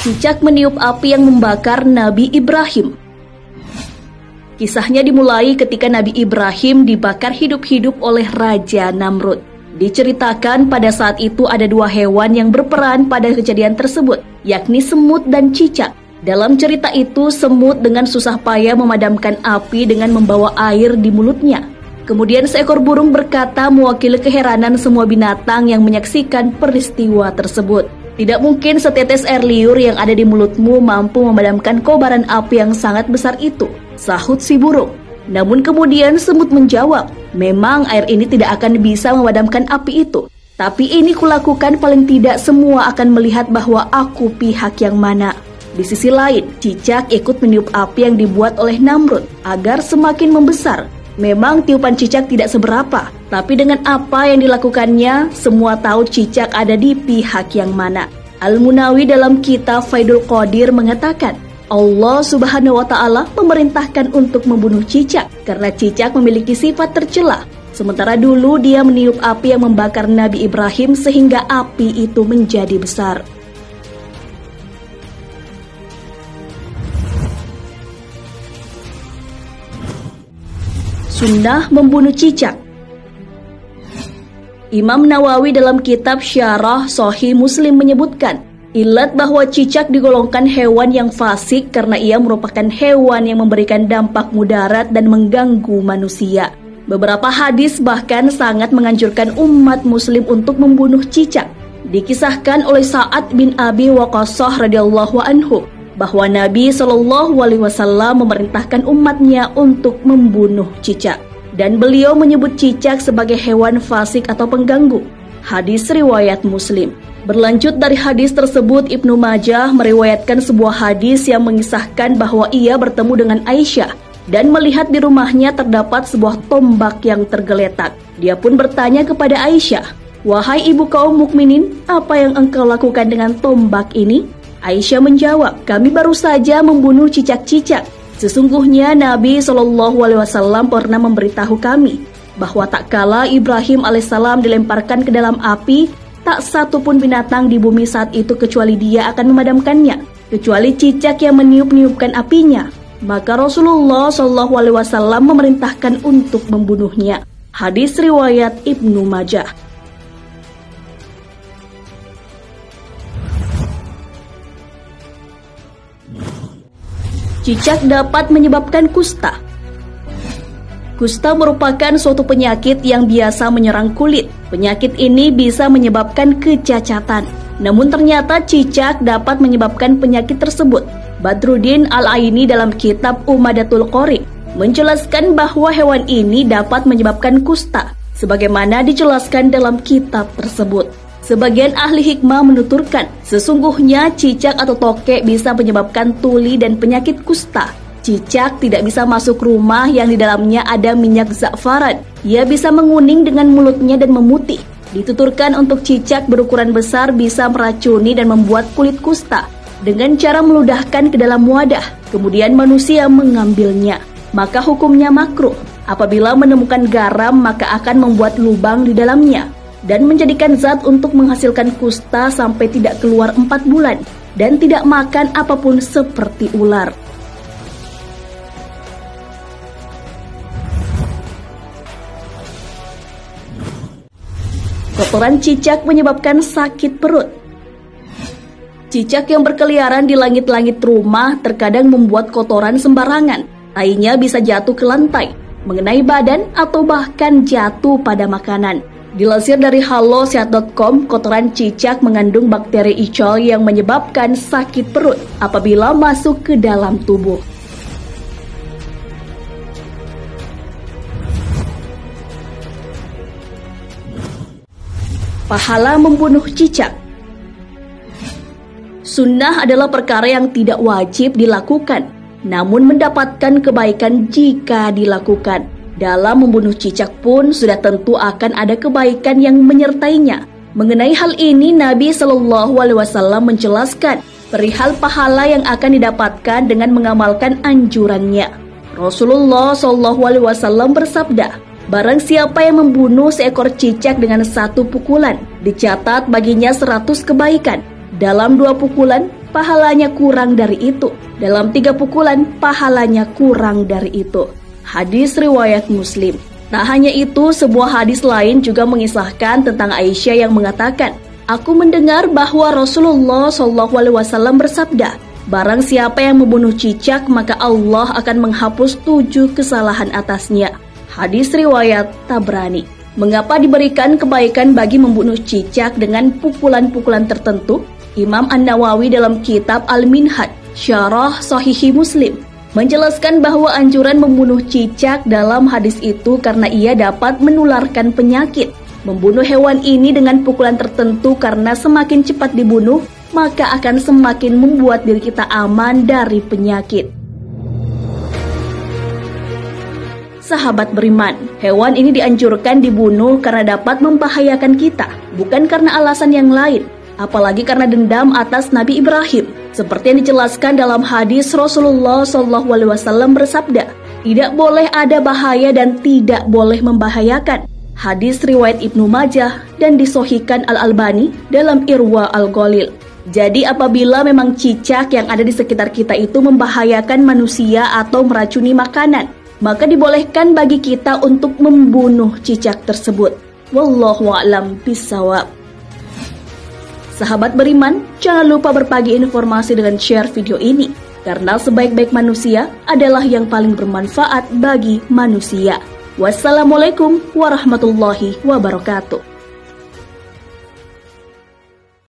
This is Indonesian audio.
Cicak meniup api yang membakar Nabi Ibrahim. Kisahnya dimulai ketika Nabi Ibrahim dibakar hidup-hidup oleh Raja Namrud. Diceritakan pada saat itu ada dua hewan yang berperan pada kejadian tersebut, yakni semut dan cicak. Dalam cerita itu, semut dengan susah payah memadamkan api dengan membawa air di mulutnya. Kemudian seekor burung berkata mewakili keheranan semua binatang yang menyaksikan peristiwa tersebut. Tidak mungkin setetes air liur yang ada di mulutmu mampu memadamkan kobaran api yang sangat besar itu, sahut si burung. Namun kemudian semut menjawab, memang air ini tidak akan bisa memadamkan api itu. Tapi ini kulakukan paling tidak semua akan melihat bahwa aku pihak yang mana. Di sisi lain, cicak ikut meniup api yang dibuat oleh Namrud agar semakin membesar. Memang tiupan cicak tidak seberapa, tapi dengan apa yang dilakukannya, semua tahu cicak ada di pihak yang mana. Al-Munawi dalam kitab Faidul Qadir mengatakan, Allah Subhanahu wa Ta'ala memerintahkan untuk membunuh cicak karena cicak memiliki sifat tercela. Sementara dulu dia meniup api yang membakar Nabi Ibrahim sehingga api itu menjadi besar. Sunnah membunuh cicak. Imam Nawawi dalam kitab Syarah Sahih Muslim menyebutkan, ilat bahwa cicak digolongkan hewan yang fasik karena ia merupakan hewan yang memberikan dampak mudarat dan mengganggu manusia. Beberapa hadis bahkan sangat menganjurkan umat muslim untuk membunuh cicak. Dikisahkan oleh Sa'ad bin Abi Waqqas radhiyallahu anhu bahwa Nabi SAW memerintahkan umatnya untuk membunuh cicak. Dan beliau menyebut cicak sebagai hewan fasik atau pengganggu. Hadis riwayat Muslim. Berlanjut dari hadis tersebut, Ibnu Majah meriwayatkan sebuah hadis yang mengisahkan bahwa ia bertemu dengan Aisyah dan melihat di rumahnya terdapat sebuah tombak yang tergeletak. Dia pun bertanya kepada Aisyah, "Wahai ibu kaum mukminin, apa yang engkau lakukan dengan tombak ini?" Aisyah menjawab, "Kami baru saja membunuh cicak-cicak. Sesungguhnya Nabi SAW pernah memberitahu kami bahwa tak kala Ibrahim alaihissalam dilemparkan ke dalam api, tak satu pun binatang di bumi saat itu kecuali dia akan memadamkannya, kecuali cicak yang meniup-niupkan apinya. Maka Rasulullah SAW memerintahkan untuk membunuhnya." Hadis riwayat Ibnu Majah. Cicak dapat menyebabkan kusta. Kusta merupakan suatu penyakit yang biasa menyerang kulit. Penyakit ini bisa menyebabkan kecacatan. Namun ternyata cicak dapat menyebabkan penyakit tersebut. Badruddin Al-Aini dalam kitab Umadatul Qori menjelaskan bahwa hewan ini dapat menyebabkan kusta, sebagaimana dijelaskan dalam kitab tersebut. Sebagian ahli hikmah menuturkan, sesungguhnya cicak atau tokek bisa menyebabkan tuli dan penyakit kusta. Cicak tidak bisa masuk rumah yang di dalamnya ada minyak za'faran. Ia bisa menguning dengan mulutnya dan memutih. Dituturkan untuk cicak berukuran besar bisa meracuni dan membuat kulit kusta dengan cara meludahkan ke dalam wadah, kemudian manusia mengambilnya. Maka hukumnya makruh. Apabila menemukan garam, maka akan membuat lubang di dalamnya dan menjadikan zat untuk menghasilkan kusta sampai tidak keluar 4 bulan dan tidak makan apapun seperti ular. Kotoran cicak menyebabkan sakit perut. Cicak yang berkeliaran di langit-langit rumah terkadang membuat kotoran sembarangan. Tainya bisa jatuh ke lantai, mengenai badan, atau bahkan jatuh pada makanan. Dilansir dari halosehat.com, kotoran cicak mengandung bakteri E. coli yang menyebabkan sakit perut apabila masuk ke dalam tubuh. Pahala membunuh cicak. Sunnah adalah perkara yang tidak wajib dilakukan, namun mendapatkan kebaikan jika dilakukan. Dalam membunuh cicak pun sudah tentu akan ada kebaikan yang menyertainya. Mengenai hal ini, Nabi SAW menjelaskan perihal pahala yang akan didapatkan dengan mengamalkan anjurannya. Rasulullah SAW bersabda, "Barang siapa yang membunuh seekor cicak dengan 1 pukulan, dicatat baginya 100 kebaikan. Dalam 2 pukulan, pahalanya kurang dari itu. Dalam 3 pukulan, pahalanya kurang dari itu. Hadis riwayat Muslim. Tak hanya itu, sebuah hadis lain juga mengisahkan tentang Aisyah yang mengatakan, "Aku mendengar bahwa Rasulullah SAW bersabda, barang siapa yang membunuh cicak, maka Allah akan menghapus 7 kesalahan atasnya." Hadis riwayat Tabrani. Mengapa diberikan kebaikan bagi membunuh cicak dengan pukulan-pukulan tertentu? Imam An-Nawawi dalam kitab Al-Minhaj, Syarah Sahih Muslim, menjelaskan bahwa anjuran membunuh cicak dalam hadis itu karena ia dapat menularkan penyakit. Membunuh hewan ini dengan pukulan tertentu karena semakin cepat dibunuh, maka akan semakin membuat diri kita aman dari penyakit. Sahabat beriman, hewan ini dianjurkan dibunuh karena dapat membahayakan kita, bukan karena alasan yang lain. Apalagi karena dendam atas Nabi Ibrahim. Seperti yang dijelaskan dalam hadis, Rasulullah SAW bersabda, "Tidak boleh ada bahaya dan tidak boleh membahayakan." Hadis riwayat Ibnu Majah dan disahihkan Al-Albani dalam Irwa Al-Ghalil. Jadi apabila memang cicak yang ada di sekitar kita itu membahayakan manusia atau meracuni makanan, maka dibolehkan bagi kita untuk membunuh cicak tersebut. Wallahu a'lam bishawab. Sahabat beriman, jangan lupa berbagi informasi dengan share video ini, karena sebaik-baik manusia adalah yang paling bermanfaat bagi manusia. Wassalamualaikum warahmatullahi wabarakatuh.